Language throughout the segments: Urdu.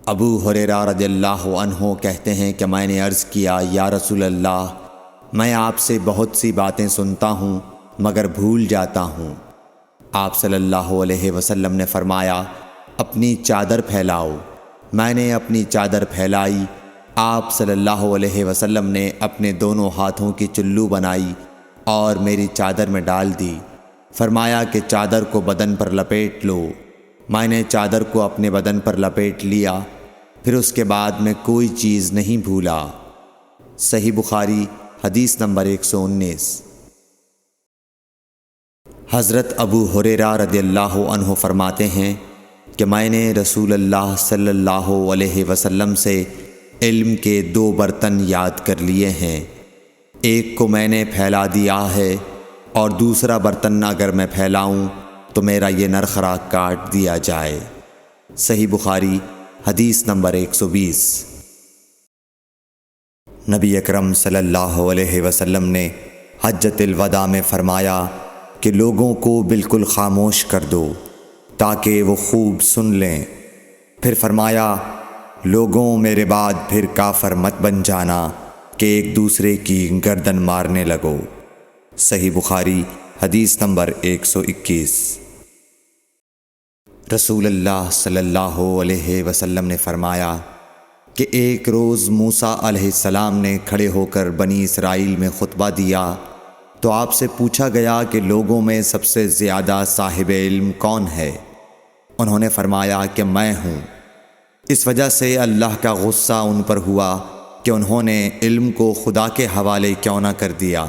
ابو ہریرہ رضی اللہ عنہ کہتے ہیں کہ میں نے عرض کیا یا رسول اللہ، میں آپ سے بہت سی باتیں سنتا ہوں مگر بھول جاتا ہوں۔ آپ صلی اللہ علیہ وسلم نے فرمایا، اپنی چادر پھیلاؤ۔ میں نے اپنی چادر پھیلائی۔ آپ صلی اللہ علیہ وسلم نے اپنے دونوں ہاتھوں کی چلو بنائی اور میری چادر میں ڈال دی۔ فرمایا کہ چادر کو بدن پر لپیٹ لو۔ میں نے چادر کو اپنے بدن پر لپیٹ لیا، پھر اس کے بعد میں کوئی چیز نہیں بھولا۔ صحیح بخاری حدیث نمبر 119۔ حضرت ابو ہریرہ رضی اللہ عنہ فرماتے ہیں کہ میں نے رسول اللہ صلی اللہ علیہ وسلم سے علم کے 2 برتن یاد کر لیے ہیں، ایک کو میں نے پھیلا دیا ہے اور دوسرا برتن اگر میں پھیلاؤں تو میرا یہ نرخرا کاٹ دیا جائے۔ صحیح بخاری حدیث نمبر 120۔ نبی اکرم صلی اللہ علیہ وسلم نے حجۃ الوداع میں فرمایا کہ لوگوں کو بالکل خاموش کر دو تاکہ وہ خوب سن لیں۔ پھر فرمایا، لوگوں میرے بعد پھر کافر مت بن جانا کہ ایک دوسرے کی گردن مارنے لگو۔ صحیح بخاری حدیث نمبر 121۔ رسول اللہ صلی اللہ علیہ وسلم نے فرمایا کہ ایک روز موسیٰ علیہ السلام نے کھڑے ہو کر بنی اسرائیل میں خطبہ دیا تو آپ سے پوچھا گیا کہ لوگوں میں سب سے زیادہ صاحب علم کون ہے؟ انہوں نے فرمایا کہ میں ہوں۔ اس وجہ سے اللہ کا غصہ ان پر ہوا کہ انہوں نے علم کو خدا کے حوالے کیوں نہ کر دیا۔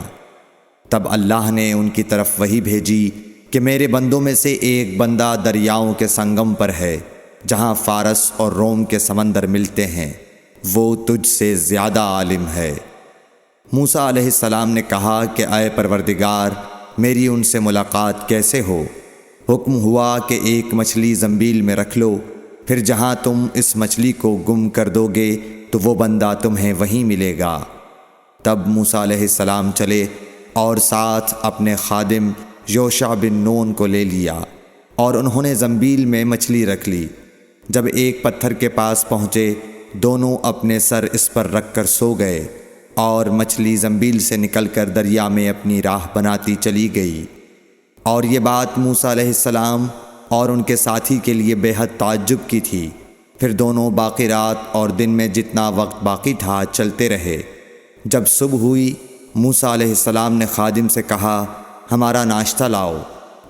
تب اللہ نے ان کی طرف وحی بھیجی کہ میرے بندوں میں سے ایک بندہ دریاؤں کے سنگم پر ہے جہاں فارس اور روم کے سمندر ملتے ہیں، وہ تجھ سے زیادہ عالم ہے۔ موسیٰ علیہ السلام نے کہا کہ اے پروردگار، میری ان سے ملاقات کیسے ہو؟ حکم ہوا کہ ایک مچھلی زنبیل میں رکھ لو، پھر جہاں تم اس مچھلی کو گم کر دو گے تو وہ بندہ تمہیں وہیں ملے گا۔ تب موسیٰ علیہ السلام چلے اور ساتھ اپنے خادم یوشع بن نون کو لے لیا اور انہوں نے زنبیل میں مچھلی رکھ لی۔ جب ایک پتھر کے پاس پہنچے، دونوں اپنے سر اس پر رکھ کر سو گئے اور مچھلی زنبیل سے نکل کر دریا میں اپنی راہ بناتی چلی گئی۔ اور یہ بات موسیٰ علیہ السلام اور ان کے ساتھی کے لیے بے حد تعجب کی تھی۔ پھر دونوں باقی رات اور دن میں جتنا وقت باقی تھا چلتے رہے۔ جب صبح ہوئی، موسیٰ علیہ السلام نے خادم سے کہا، ہمارا ناشتہ لاؤ،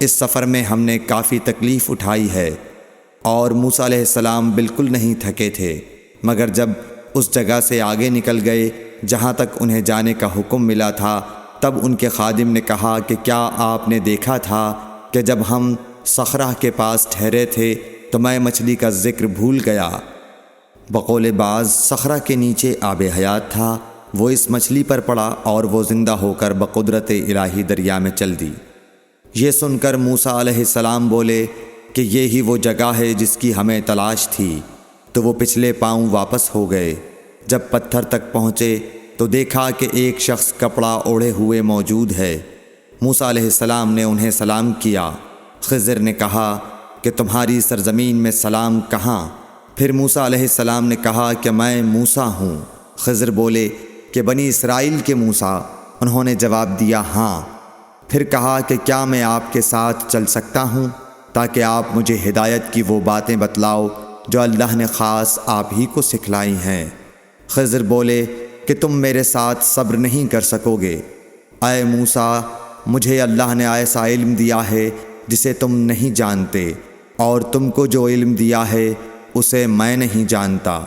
اس سفر میں ہم نے کافی تکلیف اٹھائی ہے۔ اور موسیٰ علیہ السلام بالکل نہیں تھکے تھے، مگر جب اس جگہ سے آگے نکل گئے جہاں تک انہیں جانے کا حکم ملا تھا، تب ان کے خادم نے کہا کہ کیا آپ نے دیکھا تھا کہ جب ہم صخرہ کے پاس ٹھہرے تھے تو میں مچھلی کا ذکر بھول گیا؟ بقول بعض صخرہ کے نیچے آب حیات تھا، وہ اس مچھلی پر پڑا اور وہ زندہ ہو کر بقدرت الہی دریا میں چل دی۔ یہ سن کر موسیٰ علیہ السلام بولے کہ یہی وہ جگہ ہے جس کی ہمیں تلاش تھی، تو وہ پچھلے پاؤں واپس ہو گئے۔ جب پتھر تک پہنچے تو دیکھا کہ ایک شخص کپڑا اوڑھے ہوئے موجود ہے۔ موسیٰ علیہ السلام نے انہیں سلام کیا۔ خضر نے کہا کہ تمہاری سرزمین میں سلام کہاں؟ پھر موسیٰ علیہ السلام نے کہا کہ میں موسیٰ ہوں۔ خضر بولے کہ بنی اسرائیل کے موسیٰ؟ انہوں نے جواب دیا، ہاں۔ پھر کہا کہ کیا میں آپ کے ساتھ چل سکتا ہوں تاکہ آپ مجھے ہدایت کی وہ باتیں بتلاؤ جو اللہ نے خاص آپ ہی کو سکھلائی ہیں؟ خضر بولے کہ تم میرے ساتھ صبر نہیں کر سکو گے۔ اے موسیٰ، مجھے اللہ نے ایسا علم دیا ہے جسے تم نہیں جانتے، اور تم کو جو علم دیا ہے اسے میں نہیں جانتا۔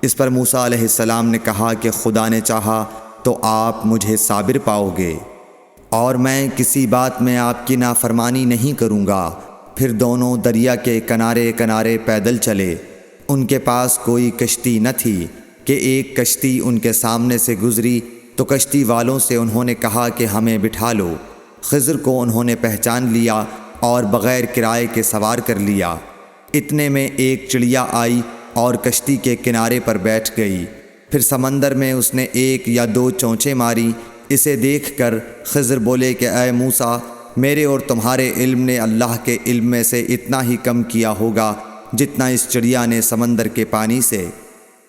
اس پر موسیٰ علیہ السلام نے کہا کہ خدا نے چاہا تو آپ مجھے صابر پاؤ گے، اور میں کسی بات میں آپ کی نافرمانی نہیں کروں گا۔ پھر دونوں دریا کے کنارے کنارے پیدل چلے۔ ان کے پاس کوئی کشتی نہ تھی کہ ایک کشتی ان کے سامنے سے گزری تو کشتی والوں سے انہوں نے کہا کہ ہمیں بٹھا لو۔ خضر کو انہوں نے پہچان لیا اور بغیر کرائے کے سوار کر لیا۔ اتنے میں ایک چڑیا آئی اور کشتی کے کنارے پر بیٹھ گئی۔ پھر سمندر میں اس نے 1 یا 2 چونچیں ماری۔ اسے دیکھ کر خضر بولے کہ اے موسیٰ، میرے اور تمہارے علم نے اللہ کے علم میں سے اتنا ہی کم کیا ہوگا جتنا اس چڑیا نے سمندر کے پانی سے۔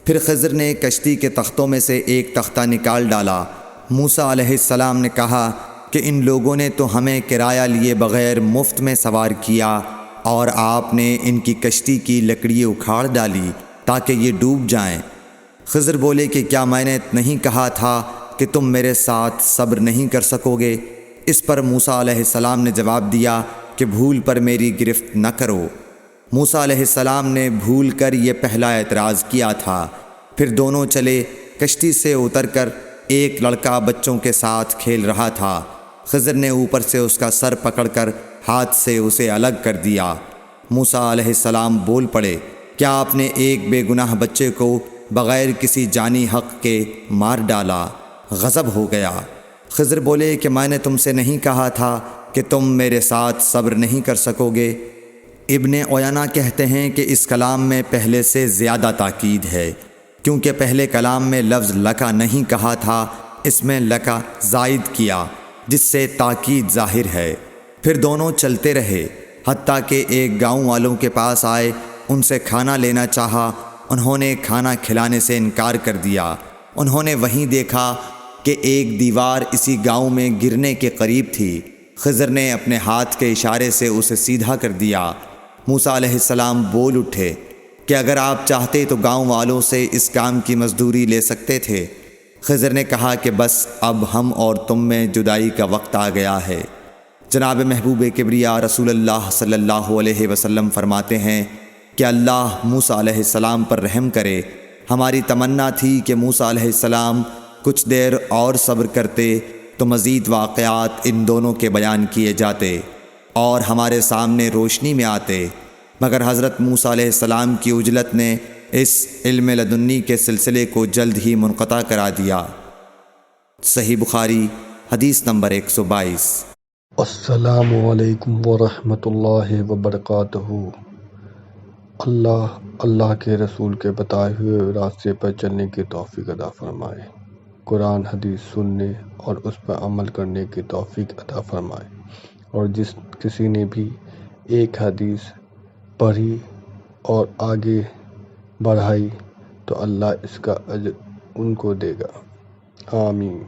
پھر خضر نے کشتی کے تختوں میں سے ایک تختہ نکال ڈالا۔ موسیٰ علیہ السلام نے کہا کہ ان لوگوں نے تو ہمیں کرایہ لیے بغیر مفت میں سوار کیا، اور آپ نے ان کی کشتی کی لکڑی اکھاڑ ڈالی تاکہ یہ ڈوب جائیں۔ خضر بولے کہ کیا میں نے نہیں کہا تھا کہ تم میرے ساتھ صبر نہیں کر سکو گے؟ اس پر موسیٰ علیہ السلام نے جواب دیا کہ بھول پر میری گرفت نہ کرو۔ موسیٰ علیہ السلام نے بھول کر یہ پہلا اعتراض کیا تھا۔ پھر دونوں چلے۔ کشتی سے اتر کر ایک لڑکا بچوں کے ساتھ کھیل رہا تھا۔ خضر نے اوپر سے اس کا سر پکڑ کر ہاتھ سے اسے الگ کر دیا۔ موسیٰ علیہ السلام بول پڑے، کیا آپ نے ایک بے گناہ بچے کو بغیر کسی جانی حق کے مار ڈالا؟ غضب ہو گیا۔ خضر بولے کہ میں نے تم سے نہیں کہا تھا کہ تم میرے ساتھ صبر نہیں کر سکو گے؟ ابن عیینہ کہتے ہیں کہ اس کلام میں پہلے سے زیادہ تاکید ہے، کیونکہ پہلے کلام میں لفظ لکا نہیں کہا تھا، اس میں لکا زائد کیا، جس سے تاکید ظاہر ہے۔ پھر دونوں چلتے رہے، حتیٰ کہ ایک گاؤں والوں کے پاس آئے، ان سے کھانا لینا چاہا۔ انہوں نے کھانا کھلانے سے انکار کر دیا۔ انہوں نے وہیں دیکھا کہ ایک دیوار اسی گاؤں میں گرنے کے قریب تھی۔ خضر نے اپنے ہاتھ کے اشارے سے اسے سیدھا کر دیا۔ موسیٰ علیہ السلام بول اٹھے کہ اگر آپ چاہتے تو گاؤں والوں سے اس کام کی مزدوری لے سکتے تھے۔ خضر نے کہا کہ بس اب ہم اور تم میں جدائی کا وقت آ گیا ہے۔ جناب محبوب کبریا رسول اللہ صلی اللہ علیہ وسلم فرماتے ہیں کہ اللہ موسیٰ علیہ السلام پر رحم کرے۔ ہماری تمنا تھی کہ موسیٰ علیہ السلام کچھ دیر اور صبر کرتے تو مزید واقعات ان دونوں کے بیان کیے جاتے اور ہمارے سامنے روشنی میں آتے، مگر حضرت موسیٰ علیہ السلام کی عجلت نے اس علم لدنی کے سلسلے کو جلد ہی منقطع کرا دیا۔ صحیح بخاری حدیث نمبر 122۔ السلام علیکم ورحمۃ اللہ وبرکاتہ۔ اللہ کے رسول کے بتائے ہوئے راستے پر چلنے کی توفیق عطا فرمائے، قرآن حدیث سننے اور اس پر عمل کرنے کی توفیق عطا فرمائے، اور جس کسی نے بھی ایک حدیث پڑھی اور آگے بڑھائی تو اللہ اس کا اجر ان کو دے گا۔ آمین۔